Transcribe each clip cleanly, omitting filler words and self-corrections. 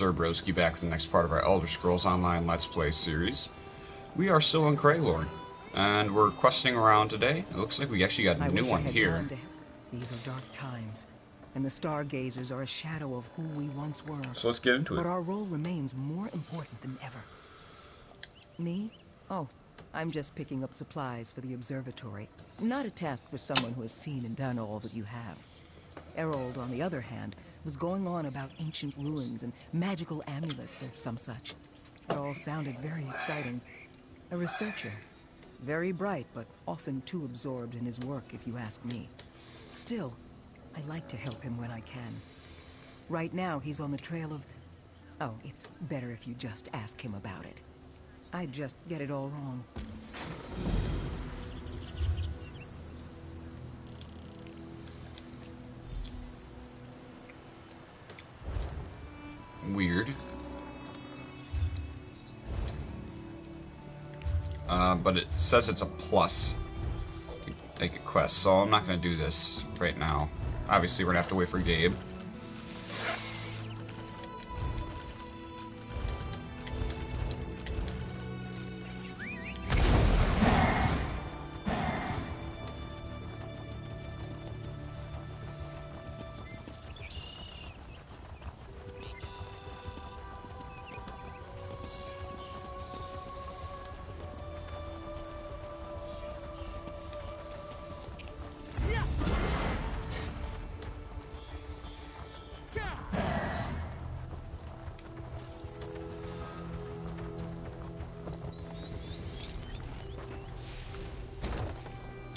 Broski back with the next part of our Elder Scrolls Online Let's Play series. We are still in Craglorn, and we're questing around today. It looks like we actually got a new one here. These are dark times, and the Stargazers are a shadow of who we once were. So let's get into it. But our role remains more important than ever. Me? Oh, I'm just picking up supplies for the observatory. Not a task for someone who has seen and done all that you have. Erold, on the other hand, was going on about ancient ruins and magical amulets or some such. It all sounded very exciting. A researcher. Very bright, but often too absorbed in his work, if you ask me. Still, I like to help him when I can. Right now, he's on the trail of... Oh, it's better if you just ask him about it. I just get it all wrong. Weird. But it says it's a plus. Make a quest, so I'm not going to do this right now. Obviously, we're going to have to wait for Gabe.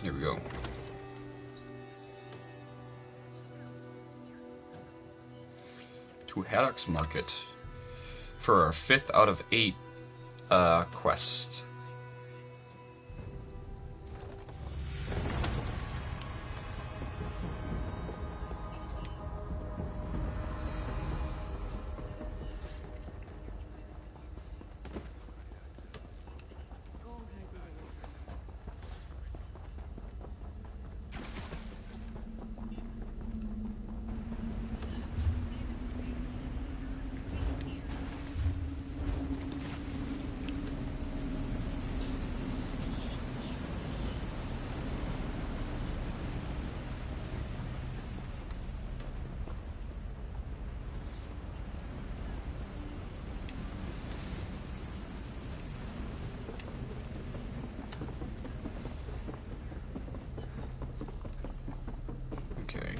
Here we go. To Haddock's Market for our 5th out of 8 quest. Okay.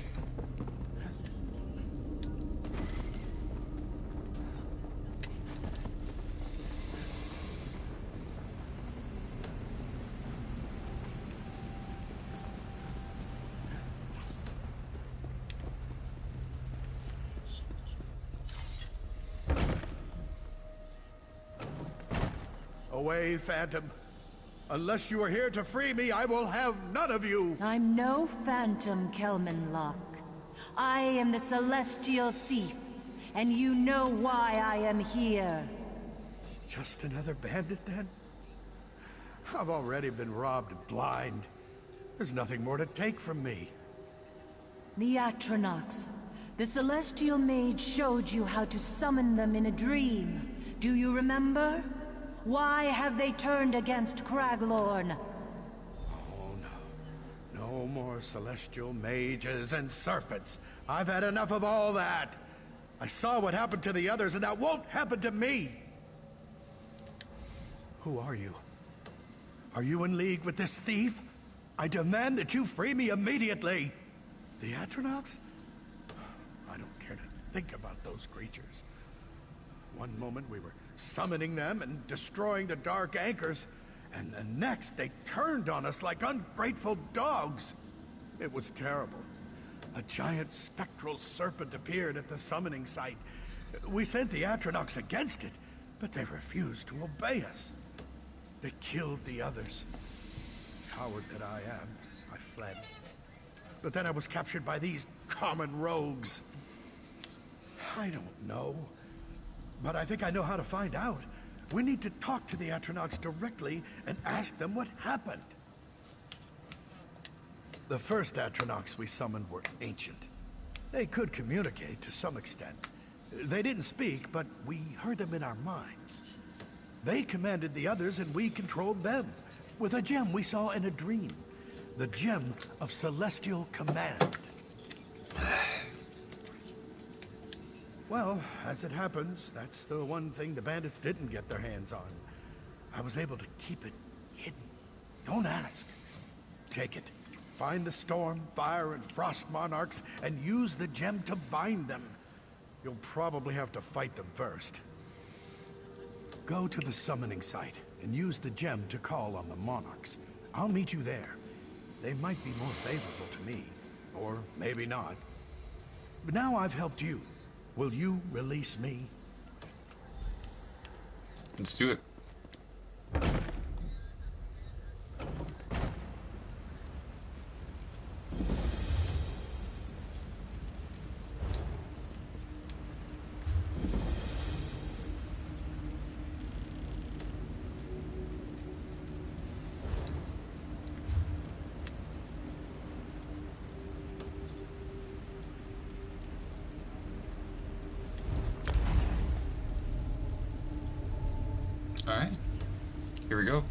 Away, Phantom. Unless you are here to free me, I will have none of you! I'm no phantom, Kelmanlock. I am the Celestial Thief, and you know why I am here. Just another bandit, then? I've already been robbed and blind. There's nothing more to take from me. The Atronox. The Celestial Mage showed you how to summon them in a dream. Do you remember? Why have they turned against Craglorn? Oh, no. No more celestial mages and serpents. I've had enough of all that. I saw what happened to the others, and that won't happen to me. Who are you? Are you in league with this thief? I demand that you free me immediately. The Atronox? I don't care to think about those creatures. One moment we were summoning them and destroying the dark anchors, and the next they turned on us like ungrateful dogs. It was terrible. A giant spectral serpent appeared at the summoning site. We sent the Atronox against it, but they refused to obey us. They killed the others. Coward that I am, I fled. But then I was captured by these common rogues. I don't know. But I think I know how to find out. We need to talk to the Atronox directly and ask them what happened. The first Atronox we summoned were ancient. They could communicate to some extent. They didn't speak, but we heard them in our minds. They commanded the others and we controlled them. With a gem we saw in a dream. The gem of celestial command. Well, as it happens, that's the one thing the bandits didn't get their hands on. I was able to keep it hidden. Don't ask. Take it. Find the storm, fire, and frost monarchs, and use the gem to bind them. You'll probably have to fight them first. Go to the summoning site, and use the gem to call on the monarchs. I'll meet you there. They might be more favorable to me, or maybe not. But now I've helped you. Will you release me? Let's do it. Alright, here we go.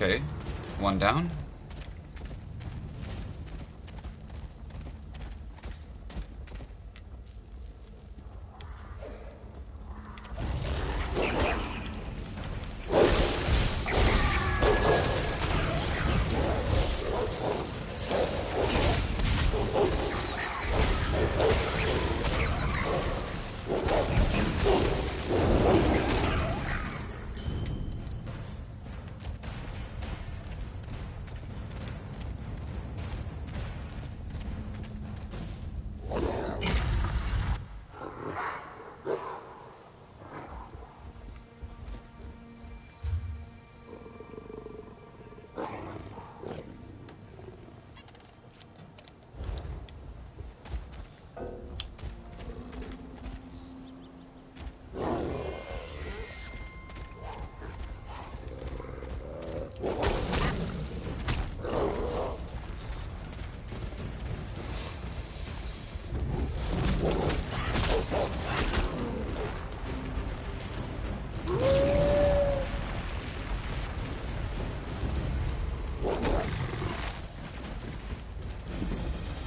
Okay, one down.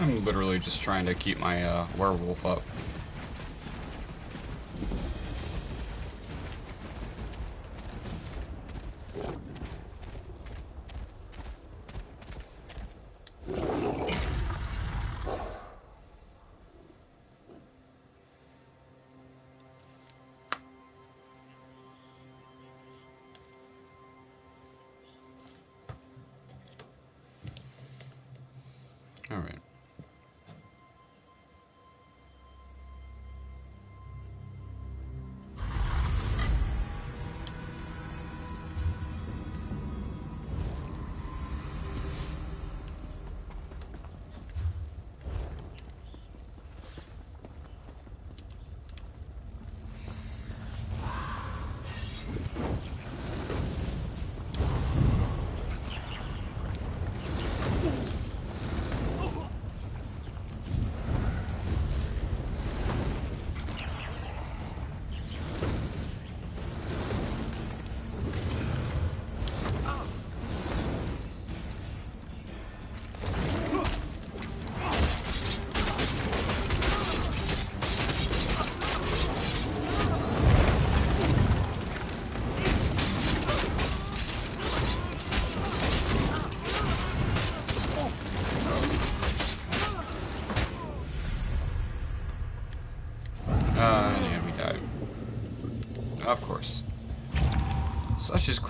I'm literally just trying to keep my werewolf up. All right.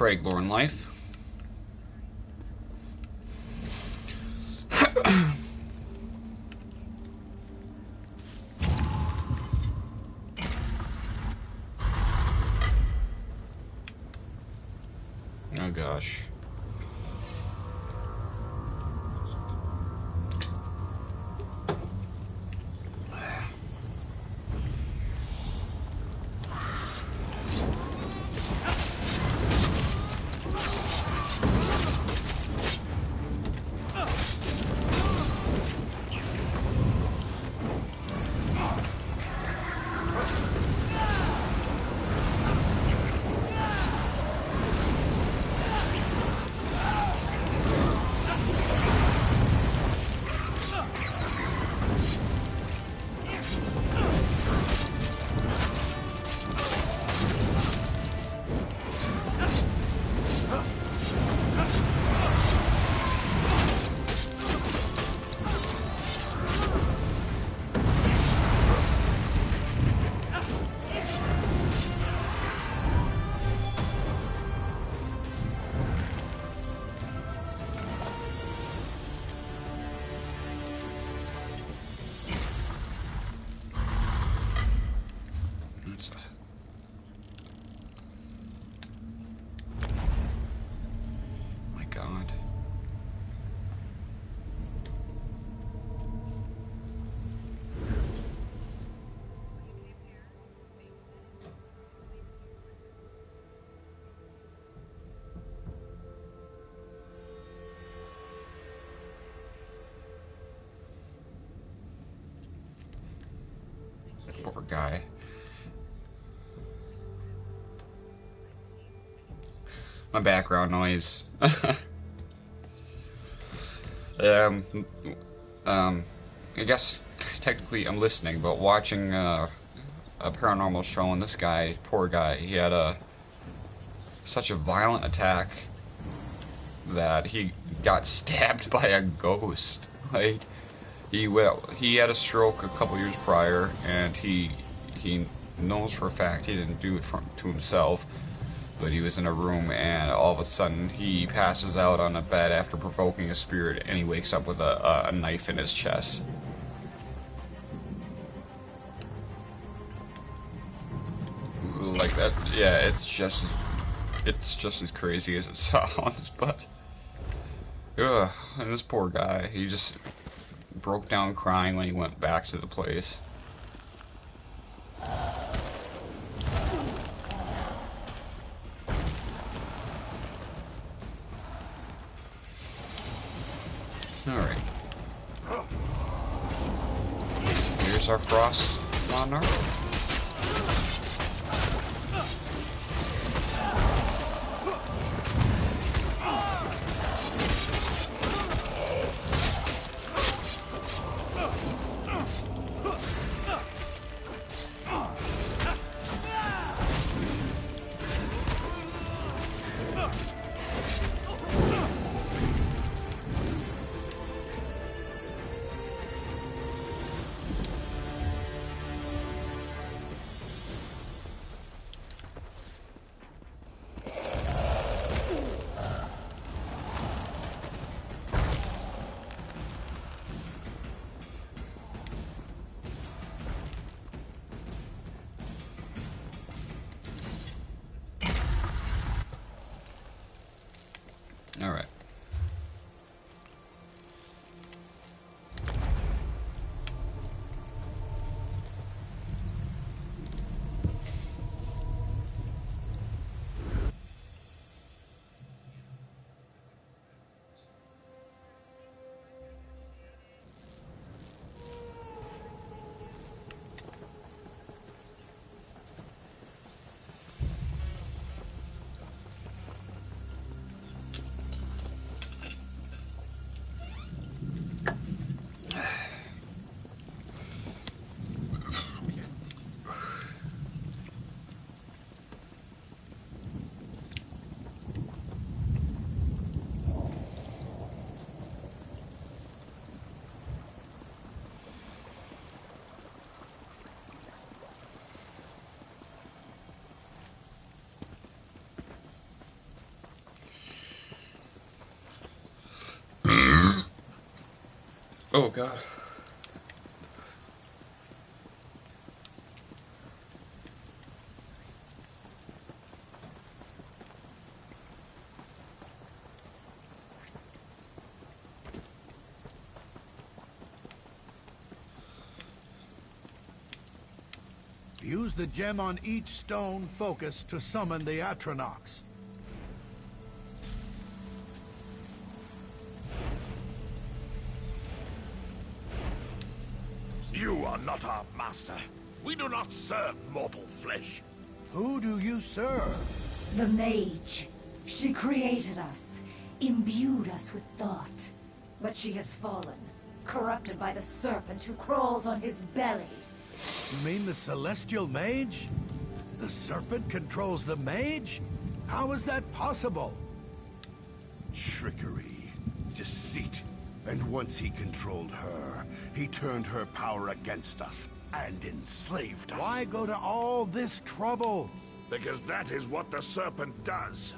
Craiglorn life. Oh gosh. My God. Poor guy. My background noise. um, I guess technically I'm listening, but watching a paranormal show, and this guy, poor guy, he had such a violent attack that he got stabbed by a ghost. Like he had a stroke a couple years prior, and he knows for a fact he didn't do it to himself. But he was in a room, and all of a sudden he passes out on a bed after provoking a spirit, and he wakes up with a knife in his chest. Like that, yeah. It's just as crazy as it sounds. But ugh, and this poor guy, he just broke down crying when he went back to the place. Alright. Here's our frost monarch. Alright. Oh god. Use the gem on each stone focus to summon the Atronachs. You are not our master. We do not serve mortal flesh. Who do you serve? The mage. She created us, imbued us with thought. But she has fallen, corrupted by the serpent who crawls on his belly. You mean the Celestial Mage? The serpent controls the mage? How is that possible? Trickery, deceit. And once he controlled her, he turned her power against us and enslaved us. Why go to all this trouble? Because that is what the serpent does.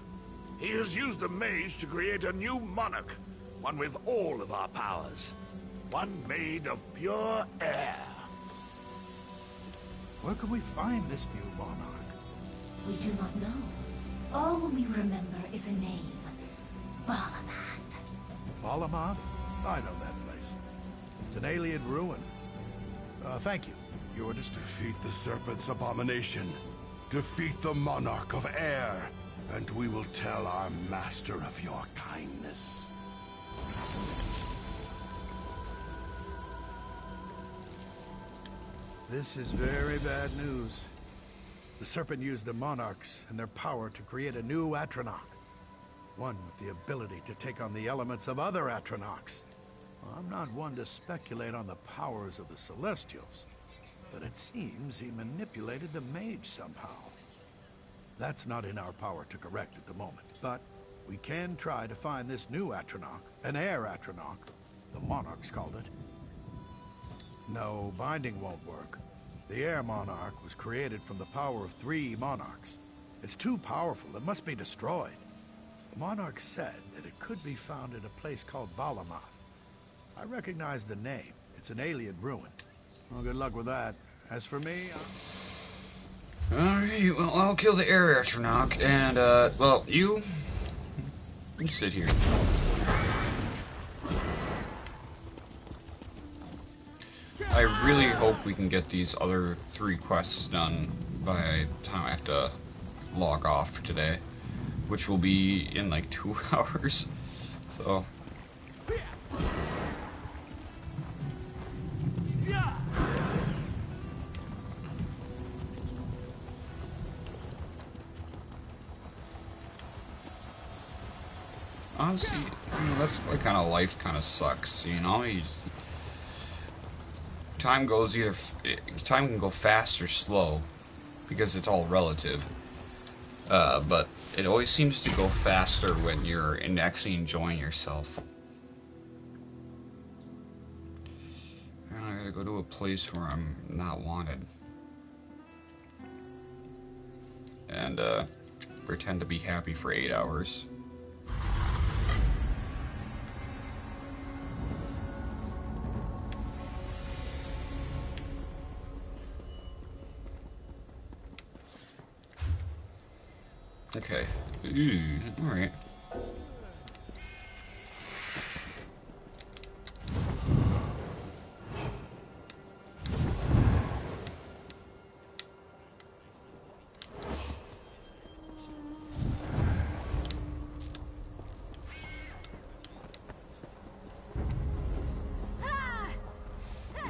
He has used the mage to create a new monarch, one with all of our powers. One made of pure air. Where can we find this new monarch? We do not know. All we remember is a name. Balamath. Balamath? I know that place. It's an alien ruin. Thank you. You were just... Defeat the serpent's abomination. Defeat the monarch of air. And we will tell our master of your kindness. This is very bad news. The serpent used the monarchs and their power to create a new Atronach. One with the ability to take on the elements of other Atronachs. I'm not one to speculate on the powers of the Celestials, but it seems he manipulated the mage somehow. That's not in our power to correct at the moment, but we can try to find this new Atronach, an air Atronach, the monarchs called it. No, binding won't work. The air monarch was created from the power of 3 monarchs. It's too powerful, it must be destroyed. The monarch said that it could be found at a place called Balamath. I recognize the name. It's an alien ruin. Well, good luck with that. As for me, Alright, well, I'll kill the air astronaut, and, well, you sit here. I really hope we can get these other 3 quests done by the time I have to log off for today, which will be in like 2 hours, so... Honestly, that's what kind of life kind of sucks, you know? Time can go fast or slow, because it's all relative. But it always seems to go faster when you're actually enjoying yourself. I gotta go to a place where I'm not wanted. And, pretend to be happy for 8 hours. Okay. Ooh, alright.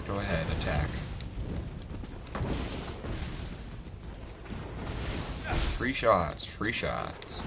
Go ahead, attack. 3 shots, 3 shots.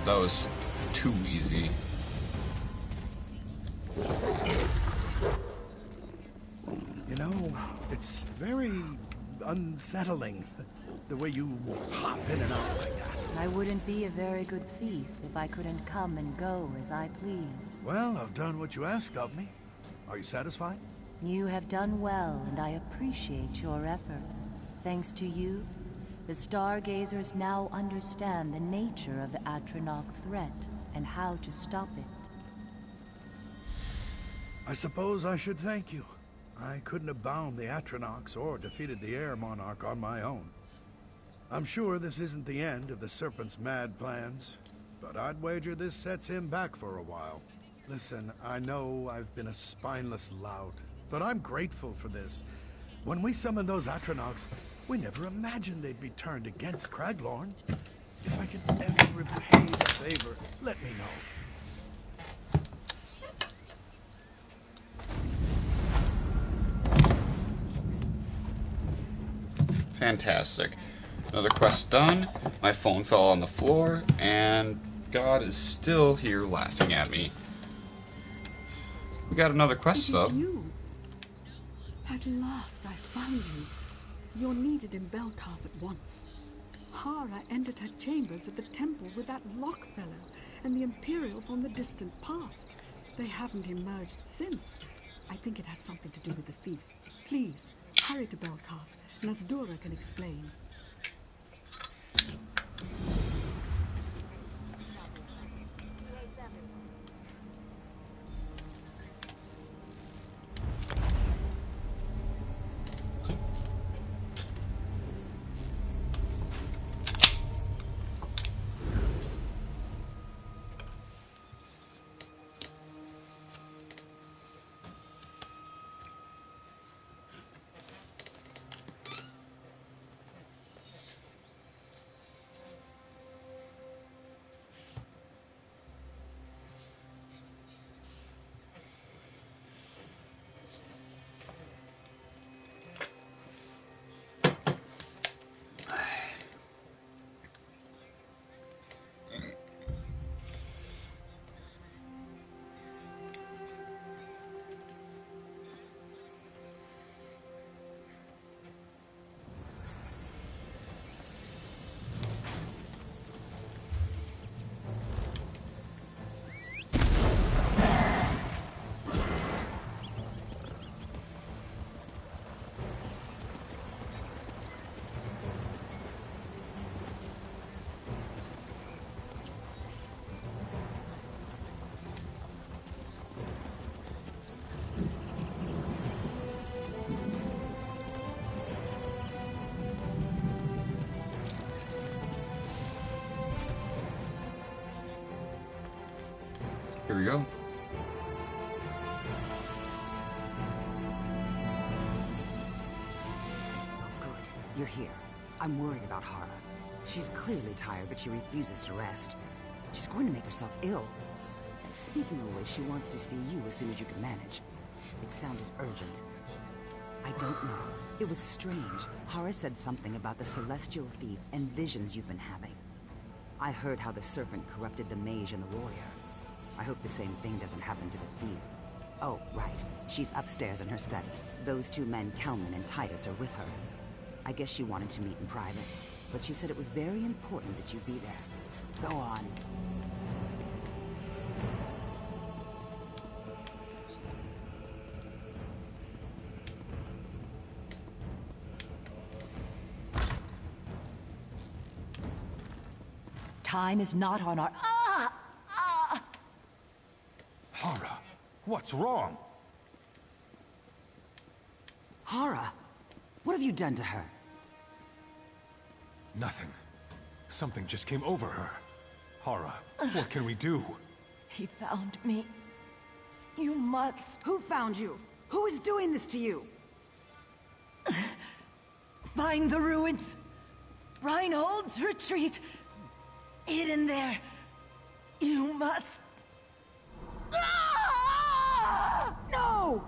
That was too easy. You know, it's very unsettling, the way you hop in and out like that. I wouldn't be a very good thief if I couldn't come and go as I please. Well, I've done what you asked of me. Are you satisfied? You have done well, and I appreciate your efforts. Thanks to you, the Stargazers now understand the nature of the Atronach threat and how to stop it. I suppose I should thank you. I couldn't have bound the Atronachs or defeated the Air Monarch on my own. I'm sure this isn't the end of the Serpent's mad plans, but I'd wager this sets him back for a while. Listen, I know I've been a spineless lout, but I'm grateful for this. When we summoned those Atronachs, we never imagined they'd be turned against Craglorn. If I can ever repay the favor, let me know. Fantastic. Another quest done. My phone fell on the floor, and God is still here laughing at me. We got another quest It is sub. you. At last I found you. You're needed in Belkarth at once. Hara entered her chambers at the temple with that Lockfellow and the Imperial from the distant past. They haven't emerged since. I think it has something to do with the thief. Please, hurry to Belkarth. Nasdura can explain. Here we go. Oh, good. You're here. I'm worried about Hara. She's clearly tired, but she refuses to rest. She's going to make herself ill. Speaking of which, she wants to see you as soon as you can manage. It sounded urgent. I don't know. It was strange. Hara said something about the Celestial Thief and visions you've been having. I heard how the Serpent corrupted the mage and the warrior. I hope the same thing doesn't happen to the thief. Oh, right. She's upstairs in her study. Those two men, Kelman and Titus, are with her. I guess she wanted to meet in private, but she said it was very important that you be there. Go on. Time is not on our... Hara, what's wrong? Hara! What have you done to her? Nothing. Something just came over her. Hara, what can we do? He found me. You must Who found you? Who is doing this to you? find the ruins. Reinhold's retreat. Hidden there. You must... No!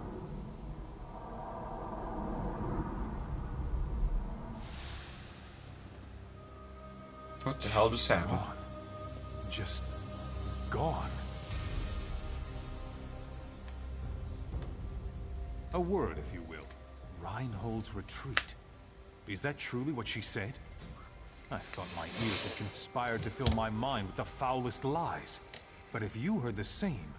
What the hell just happened? Gone. just gone. A word, if you will. Reinhold's retreat. Is that truly what she said? I thought my ears had conspired to fill my mind with the foulest lies. But if you heard the same,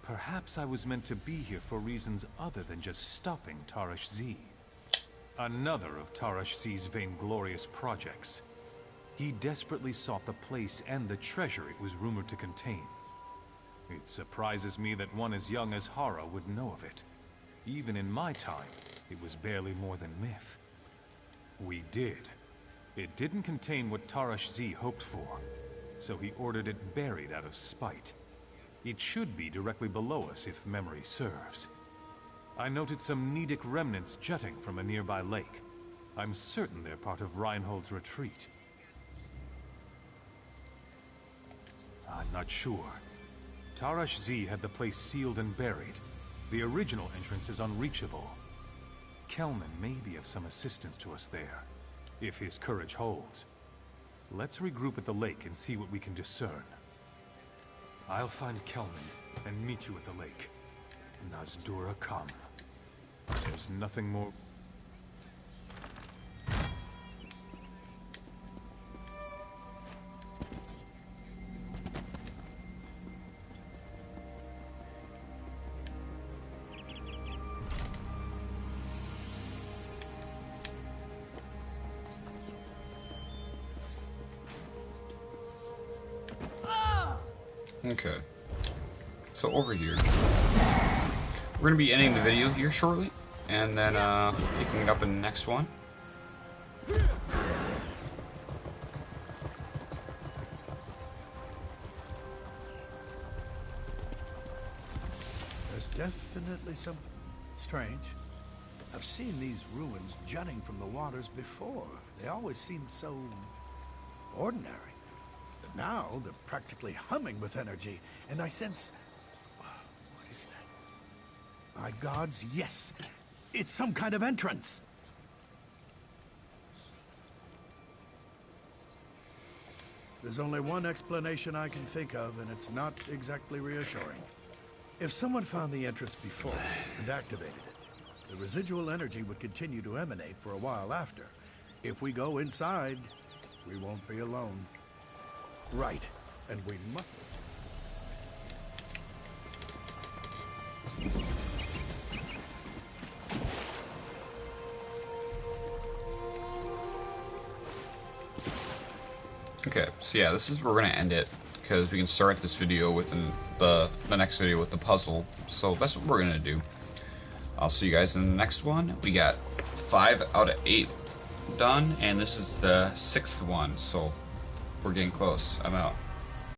perhaps I was meant to be here for reasons other than just stopping Tarash Z. Another of Tarash Z's vainglorious projects. He desperately sought the place and the treasure it was rumored to contain. It surprises me that one as young as Hara would know of it. Even in my time, it was barely more than myth. We did. It didn't contain what Tarash Z hoped for, so he ordered it buried out of spite. It should be directly below us if memory serves. I noted some Nedic remnants jutting from a nearby lake. I'm certain they're part of Reinhold's retreat. I'm not sure. Tarash Z had the place sealed and buried. The original entrance is unreachable. Kelman may be of some assistance to us there, if his courage holds. Let's regroup at the lake and see what we can discern. I'll find Kelman and meet you at the lake. Nazdura come. There's nothing more... Okay. So over here, we're going to be ending the video here shortly, and then picking it up in the next one. There's definitely something strange. I've seen these ruins jutting from the waters before. They always seemed so ordinary. But now they're practically humming with energy, and I sense... What is that? My gods, yes! It's some kind of entrance! There's only one explanation I can think of, and it's not exactly reassuring. If someone found the entrance before us and activated it, the residual energy would continue to emanate for a while after. If we go inside, we won't be alone. Right, and we must... Okay, so yeah, this is where we're going to end it, because we can start this video within the next video with the puzzle. So that's what we're going to do. I'll see you guys in the next one. We got 5 out of 8 done, and this is the 6th one, so we're getting close. I'm out.